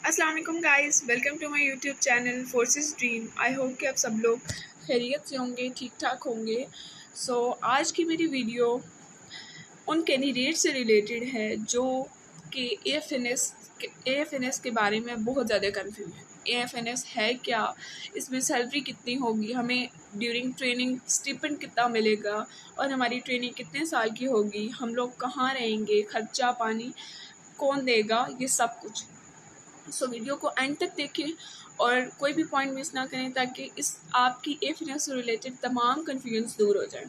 अस्सलाम वालेकुम guys, welcome to my YouTube channel Forces Dream. I hope कि आप सब लोग खैरियत से होंगे, ठीक ठाक होंगे। आज की मेरी वीडियो उन कैंडिडेट से रिलेटेड है जो कि एएफएनएस के बारे में बहुत ज़्यादा कन्फ्यूज है। एएफएनएस है क्या, इसमें सैलरी कितनी होगी, हमें ड्यूरिंग ट्रेनिंग स्टिपेंड कितना मिलेगा और हमारी ट्रेनिंग कितने साल की होगी, हम लोग कहाँ रहेंगे, खर्चा पानी कौन देगा, ये सब कुछ। वीडियो को एंड तक देखें और कोई भी पॉइंट मिस ना करें ताकि इस आपकी एएफएनएस से रिलेटेड तमाम कन्फ्यूजन दूर हो जाए।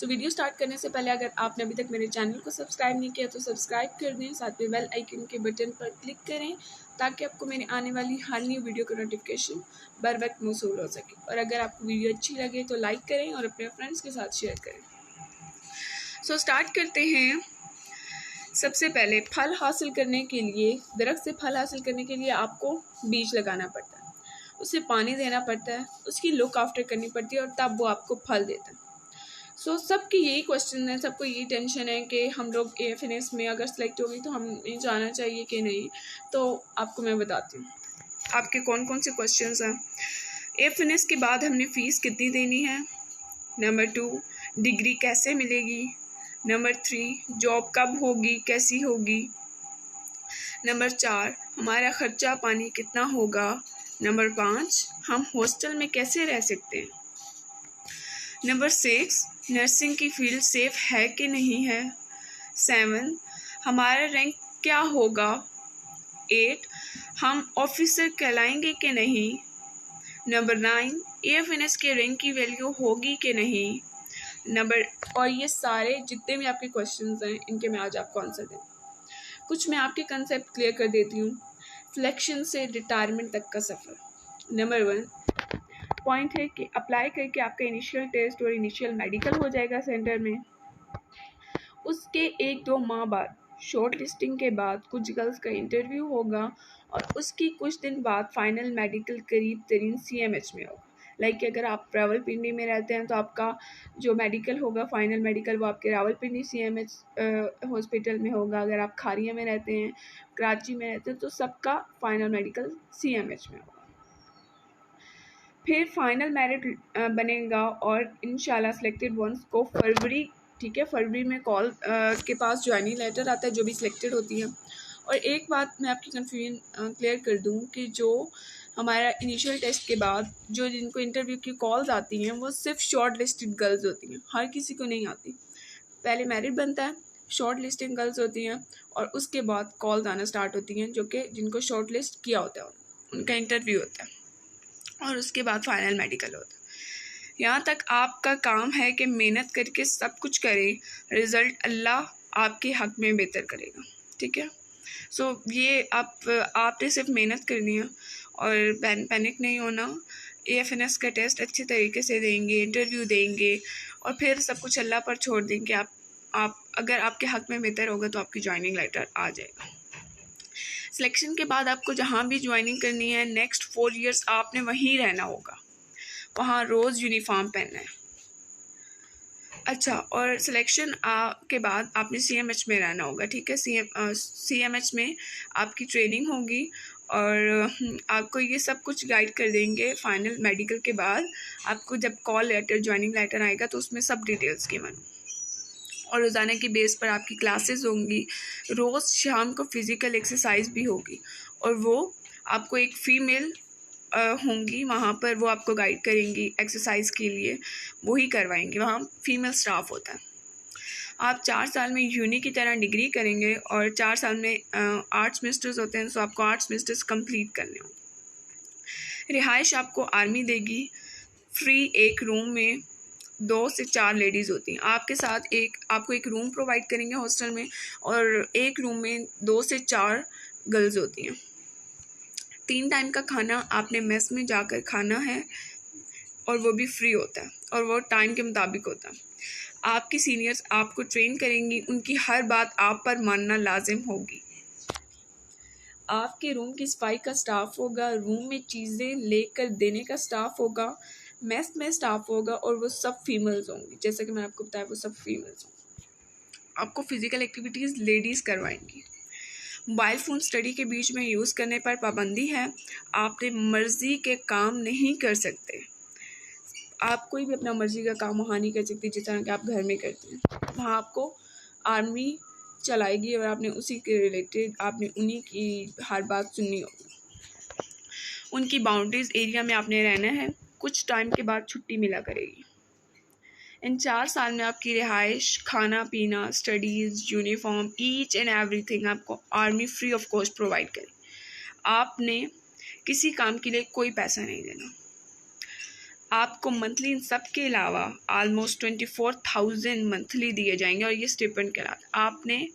वीडियो स्टार्ट करने से पहले अगर आपने अभी तक मेरे चैनल को सब्सक्राइब नहीं किया तो सब्सक्राइब कर दें, साथ में बेल आइकन के बटन पर क्लिक करें ताकि आपको मेरे आने वाली हर न्यू वीडियो का नोटिफिकेशन बर वक्त मौसूल हो सके। और अगर आपको वीडियो अच्छी लगे तो लाइक करें और अपने फ्रेंड्स के साथ शेयर करें। स्टार्ट करते हैं। सबसे पहले फल हासिल करने के लिए, दरख्त से फल हासिल करने के लिए आपको बीज लगाना पड़ता है, उसे पानी देना पड़ता है, उसकी लुक आफ्टर करनी पड़ती है और तब वो आपको फल देता है। सबकी यही क्वेश्चन है, सबको यही टेंशन है कि हम लोग एएफएनएस में अगर सेलेक्ट होंगे तो हमें जाना चाहिए कि नहीं। तो आपको मैं बताती हूँ आपके कौन कौन से क्वेश्चंस हैं। एएफएनएस के बाद हमने फ़ीस कितनी देनी है। नंबर 2, डिग्री कैसे मिलेगी। नंबर 3, जॉब कब होगी, कैसी होगी। नंबर 4, हमारा ख़र्चा पानी कितना होगा। नंबर 5, हम हॉस्टल में कैसे रह सकते हैं। नंबर 6, नर्सिंग की फील्ड सेफ है कि नहीं है। 7, हमारा रैंक क्या होगा। 8, हम ऑफिसर कहलाएंगे कि नहीं। नंबर 9, एएफएनएस के रैंक की वैल्यू होगी कि नहीं। और ये सारे जितने भी आपके क्वेश्चंस हैं इनके मैं आज आपको आंसर दूँ। कुछ मैं आपके कंसेप्ट क्लियर कर देती हूँ। सिलेक्शन से रिटायरमेंट तक का सफ़र। नंबर 1 पॉइंट है कि अप्लाई करके आपका इनिशियल टेस्ट और इनिशियल मेडिकल हो जाएगा सेंटर में। उसके 1-2 माह बाद शॉर्ट लिस्टिंग के बाद कुछ गर्ल्स का इंटरव्यू होगा और उसकी कुछ दिन बाद फाइनल मेडिकल करीब तरीन सीएमएच में होगा। लाइक अगर आप रावलपिंडी में रहते हैं तो आपका जो मेडिकल होगा, फाइनल मेडिकल, वो आपके रावलपिंडी सीएमएच हॉस्पिटल में होगा। अगर आप खारिया में रहते हैं, कराची में रहते हैं, तो सबका फाइनल मेडिकल सीएमएच में होगा। फिर फाइनल मेरिट बनेगा और इंशाल्लाह सिलेक्टेड वंस को फरवरी, ठीक है, फरवरी में कॉल के पास ज्वाइनिंग लेटर आता है जो भी सिलेक्टेड होती है। और एक बात मैं आपकी कन्फ्यूजन क्लियर कर दूं कि जो हमारा इनिशियल टेस्ट के बाद जो जिनको इंटरव्यू की कॉल्स आती हैं वो सिर्फ शॉर्ट लिस्टेड गर्ल्स होती हैं, हर किसी को नहीं आती। पहले मेरिट बनता है, शॉर्ट लिस्टिंग गर्ल्स होती हैं और उसके बाद कॉल्स आना स्टार्ट होती हैं जो कि जिनको शॉर्ट लिस्ट किया होता है उनका इंटरव्यू होता है और उसके बाद फाइनल मेडिकल होता है। यहाँ तक आपका काम है कि मेहनत करके सब कुछ करें, रिज़ल्ट अल्लाह आपके हक़ में बेहतर करेगा, ठीक है। ये आपने सिर्फ मेहनत करनी है और पैनिक नहीं होना। एएफएनएस का टेस्ट अच्छे तरीके से देंगे, इंटरव्यू देंगे और फिर सब कुछ अल्लाह पर छोड़ देंगे। आप अगर आपके हक़ में बेहतर होगा तो आपकी ज्वाइनिंग लेटर आ जाएगा। सिलेक्शन के बाद आपको जहाँ भी ज्वाइनिंग करनी है, नेक्स्ट 4 इयर्स आपने वहीं रहना होगा, वहाँ रोज़ यूनिफॉर्म पहनना है। अच्छा, और सिलेक्शन के बाद आपने सीएमएच में रहना होगा, ठीक है। सीएमएच में आपकी ट्रेनिंग होगी और आपको ये सब कुछ गाइड कर देंगे। फाइनल मेडिकल के बाद आपको जब कॉल लेटर, ज्वाइनिंग लेटर आएगा तो उसमें सब डिटेल्स गिवन और रोज़ाना की बेस पर आपकी क्लासेस होंगी। रोज़ शाम को फ़िज़िकल एक्सरसाइज भी होगी और वो आपको एक फ़ीमेल होंगी वहाँ पर, वो आपको गाइड करेंगी एक्सरसाइज के लिए, वही करवाएंगे। वहाँ फीमेल स्टाफ होता है। आप 4 साल में यूनी की तरह डिग्री करेंगे और 4 साल में 8 सेमेस्टर्स होते हैं, आपको 8 सेमेस्टर्स कंप्लीट करने होंगे। रिहाइश आपको आर्मी देगी, फ्री एक रूम में 2 से 4 लेडीज़ होती हैं आपके साथ। आपको एक रूम प्रोवाइड करेंगे हॉस्टल में और एक रूम में 2 से 4 गर्ल्स होती हैं। 3 टाइम का खाना आपने मेस में जाकर खाना है और वो भी फ्री होता है और वो टाइम के मुताबिक होता है। आपकी सीनियर्स आपको ट्रेन करेंगी, उनकी हर बात आप पर मानना लाजिम होगी। आपके रूम की सफाई का स्टाफ होगा, रूम में चीज़ें लेकर देने का स्टाफ होगा, मेस में स्टाफ होगा और वो सब फीमेल्स होंगी। जैसा कि मैंने आपको बताया वो सब फीमेल्स होंगी। आपको फ़िज़िकल एक्टिविटीज़ लेडीज़ करवाएंगी। मोबाइल फ़ोन स्टडी के बीच में यूज़ करने पर पाबंदी है। आप अपनी मर्ज़ी के काम नहीं कर सकते। आप कोई भी अपना मर्ज़ी का काम वहाँ नहीं कर सकते जिस तरह के आप घर में करते हैं। वहाँ आपको आर्मी चलाएगी और आपने उसी के रिलेटेड आपने उन्हीं की हर बात सुननी होगी। उनकी बाउंड्रीज एरिया में आपने रहना है। कुछ टाइम के बाद छुट्टी मिला करेगी। इन 4 साल में आपकी रिहाइश, खाना पीना, studies, uniform, each and everything आपको army free of cost provide करे। आपने किसी काम के लिए कोई पैसा नहीं देना। आपको मंथली इन सब के अलावा ऑलमोस्ट 24,000 मंथली दिए जाएंगे और ये स्टिपेंड के अलावा आपने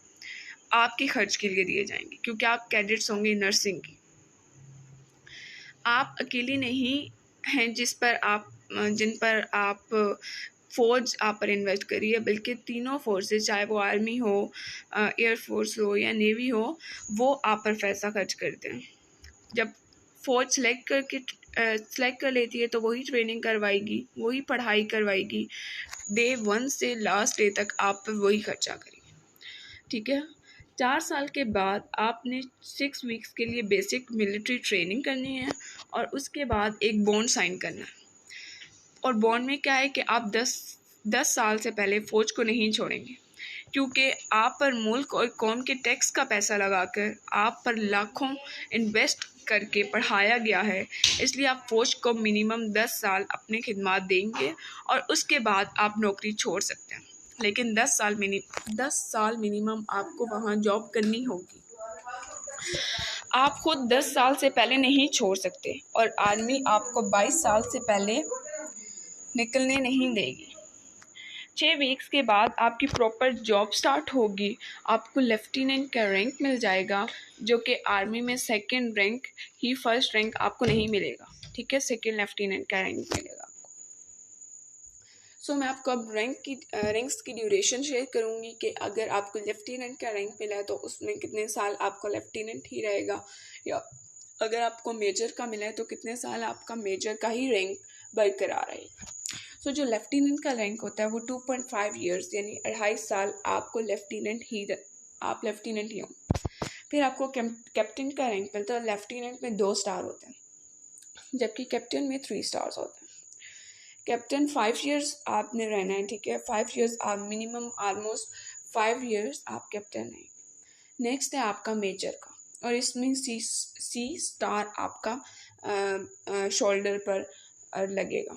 आपके खर्च के लिए दिए जाएंगे क्योंकि आप कैडेट्स होंगे नर्सिंग की। आप अकेले नहीं हैं जिन पर आप फ़ौज आप पर इन्वेस्ट करिए, बल्कि तीनों फोर्सेस, चाहे वो आर्मी हो, एयरफोर्स हो या नेवी हो, वो आप पर पैसा खर्च करते हैं। जब फ़ौज सेलेक्ट कर लेती है तो वही ट्रेनिंग करवाएगी, वही पढ़ाई करवाएगी, डे 1 से लास्ट डे तक आप पर वही खर्चा करेगी। ठीक है। 4 साल के बाद आपने 6 वीक्स के लिए बेसिक मिलिट्री ट्रेनिंग करनी है और उसके बाद एक बॉन्ड साइन करना है। और बॉन्ड में क्या है कि आप 10 साल से पहले फ़ौज को नहीं छोड़ेंगे क्योंकि आप पर मुल्क और कौम के टैक्स का पैसा लगाकर आप पर लाखों इन्वेस्ट करके पढ़ाया गया है, इसलिए आप फ़ौज को मिनिमम 10 साल अपनी खिदमत देंगे और उसके बाद आप नौकरी छोड़ सकते हैं। लेकिन 10 साल मिनिमम आपको वहाँ जॉब करनी होगी। आप खुद 10 साल से पहले नहीं छोड़ सकते और आर्मी आपको 22 साल से पहले निकलने नहीं देगी। 6 वीक्स के बाद आपकी प्रॉपर जॉब स्टार्ट होगी। आपको लेफ्टिनेंट का रैंक मिल जाएगा, जो कि आर्मी में सेकंड रैंक ही, फर्स्ट रैंक आपको नहीं मिलेगा। ठीक है, सेकंड लेफ्टिनेंट का रैंक मिलेगा आपको। मैं आपको अब रैंक्स की ड्यूरेशन शेयर करूँगी कि अगर आपको लेफ्टिनेंट का रैंक मिला है तो उसमें कितने साल आपका लेफ्टिनेंट ही रहेगा, या अगर आपको मेजर का मिला है तो कितने साल आपका मेजर का ही रैंक बरकरार रहेगा। जो लेफ्टिनेंट का रैंक होता है वो 2.5 ईयर्स यानी 2.5 साल आपको लेफ्टिनेंट ही हो। फिर आपको कैप्टन का रैंक मिलता है। लेफ्टिनेंट में 2 स्टार होते हैं जबकि कैप्टन में 3 स्टार्स होते हैं। कैप्टन 5 ईयर्स आपने रहना है। ठीक है, 5 ईयर्स आप मिनिमम ऑलमोस्ट 5 ईयर्स आप कैप्टन हैं। नेक्स्ट है आपका मेजर का, और इसमें सी स्टार आपका शोल्डर पर लगेगा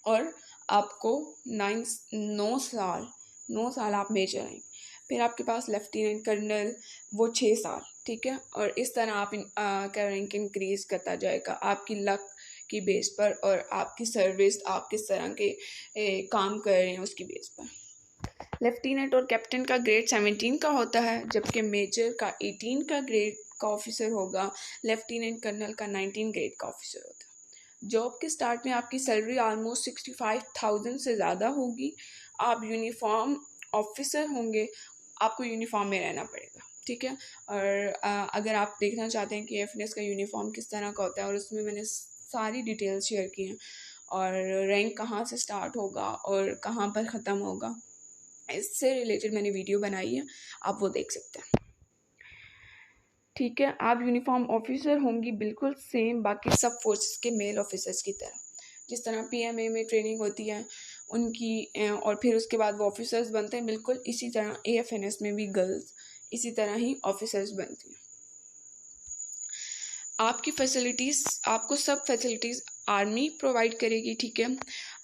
और आपको 9 साल आप मेजर हैं। फिर आपके पास लेफ्टिनेंट कर्नल, वो 6 साल। ठीक है, और इस तरह आप का रैंक इंक्रीज करता जाएगा आपकी लक की बेस पर और आपकी सर्विस, आप किस तरह के काम कर रहे हैं उसकी बेस पर। लेफ्टिनेंट और कैप्टन का ग्रेड 17 का होता है, जबकि मेजर का 18 का ग्रेड का ऑफिसर होगा। लेफ्टिनेंट कर्नल का 19 ग्रेड का ऑफिसर होता है। जॉब के स्टार्ट में आपकी सैलरी ऑलमोस्ट 65,000 से ज़्यादा होगी। आप यूनिफॉर्म ऑफिसर होंगे, आपको यूनिफॉर्म में रहना पड़ेगा। ठीक है, और अगर आप देखना चाहते हैं कि एफएनएस का यूनिफॉर्म किस तरह का होता है, और उसमें मैंने सारी डिटेल्स शेयर की हैं और रैंक कहाँ से स्टार्ट होगा और कहाँ पर ख़त्म होगा, इससे रिलेटेड मैंने वीडियो बनाई है, आप वो देख सकते हैं। ठीक है, आप यूनिफॉर्म ऑफिसर होंगी बिल्कुल सेम बाकी सब फोर्सेस के मेल ऑफिसर्स की तरह। जिस तरह पीएमए में ट्रेनिंग होती है उनकी, और फिर उसके बाद वो ऑफिसर्स बनते हैं, बिल्कुल इसी तरह एएफएनएस में भी गर्ल्स इसी तरह ही ऑफिसर्स बनती हैं। आपको सब फैसिलिटीज़ आर्मी प्रोवाइड करेगी। ठीक है,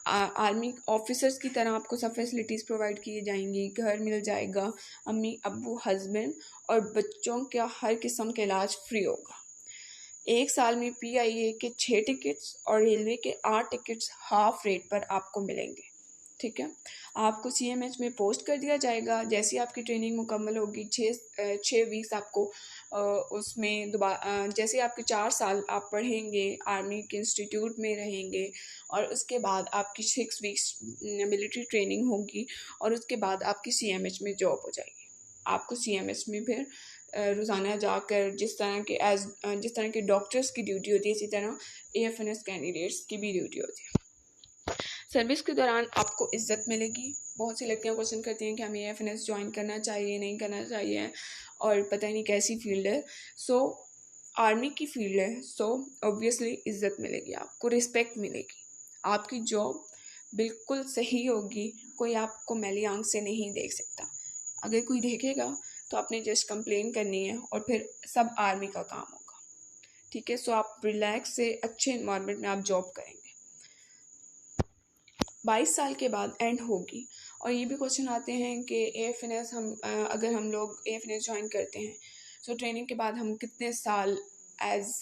आर्मी ऑफिसर्स की तरह आपको सब फैसिलिटीज़ प्रोवाइड की जाएंगी। घर मिल जाएगा, अम्मी अब्बू हस्बैंड और बच्चों का हर किस्म का इलाज फ्री होगा। 1 साल में पीआईए के 6 टिकट्स और रेलवे के 8 टिकट्स हाफ रेट पर आपको मिलेंगे। ठीक है, आपको सीएमएच में पोस्ट कर दिया जाएगा। जैसे आपकी ट्रेनिंग मुकम्मल होगी, 6 वीक्स आपको उसमें दोबारा, जैसे आपके 4 साल आप पढ़ेंगे, आर्मी के इंस्टीट्यूट में रहेंगे और उसके बाद आपकी 6 वीक्स मिलिट्री ट्रेनिंग होगी और उसके बाद आपकी सीएमएच में जॉब हो जाएगी। आपको सीएमएच में फिर रोज़ाना जाकर जिस तरह के डॉक्टर्स की ड्यूटी होती है, इसी तरह एएफएनएस कैंडिडेट्स की भी ड्यूटी होती है। सर्विस के दौरान आपको इज्जत मिलेगी। बहुत सी लड़कियां क्वेश्चन करती हैं कि हमें एएफएनएस ज्वाइन करना चाहिए, नहीं करना चाहिए, और पता नहीं कैसी फील्ड है। सो आर्मी की फील्ड है, सो ऑब्वियसली इज्जत मिलेगी, आपको रिस्पेक्ट मिलेगी, आपकी जॉब बिल्कुल सही होगी, कोई आपको मैली आंख से नहीं देख सकता। अगर कोई देखेगा तो आपने जस्ट कंप्लेन करनी है और फिर सब आर्मी का काम होगा, ठीक है। सो आप रिलैक्स से अच्छे इन्वायरमेंट में आप जॉब करेंगे। 22 साल के बाद एंड होगी। और ये भी क्वेश्चन आते हैं कि AFNS अगर हम लोग AFNS ज्वाइन करते हैं, सो ट्रेनिंग के बाद हम कितने साल एज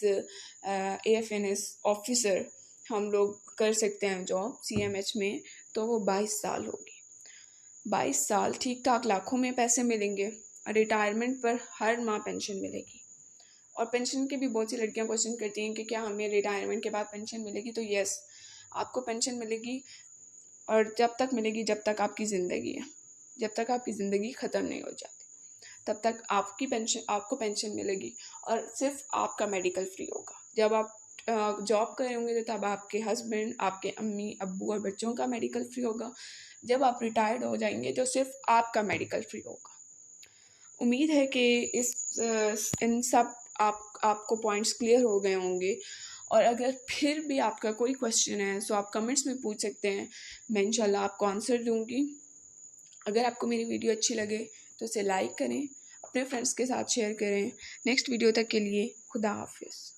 AFNS ऑफिसर हम लोग कर सकते हैं जॉब CMH में। तो वो 22 साल होगी। 22 साल ठीक ठाक लाखों में पैसे मिलेंगे। रिटायरमेंट पर हर माह पेंशन मिलेगी। और पेंशन की भी बहुत सी लड़कियां क्वेश्चन करती हैं कि क्या हमें रिटायरमेंट के बाद पेंशन मिलेगी। तो यस, आपको पेंशन मिलेगी, और जब तक मिलेगी जब तक आपकी ज़िंदगी है, जब तक आपकी ज़िंदगी ख़त्म नहीं हो जाती तब तक आपको पेंशन मिलेगी। और सिर्फ आपका मेडिकल फ्री होगा। जब आप जॉब करेंगे तो तब आपके हस्बैंड, आपके अम्मी अब्बू और बच्चों का मेडिकल फ्री होगा। जब आप रिटायर्ड हो जाएंगे तो सिर्फ आपका मेडिकल फ्री होगा। उम्मीद है कि इन सब आपको पॉइंट्स क्लियर हो गए होंगे। और अगर फिर भी आपका कोई क्वेश्चन है तो आप कमेंट्स में पूछ सकते हैं, मैं इंशाल्लाह आपको आंसर दूंगी। अगर आपको मेरी वीडियो अच्छी लगे तो इसे लाइक करें, अपने फ्रेंड्स के साथ शेयर करें। नेक्स्ट वीडियो तक के लिए खुदा हाफिज़।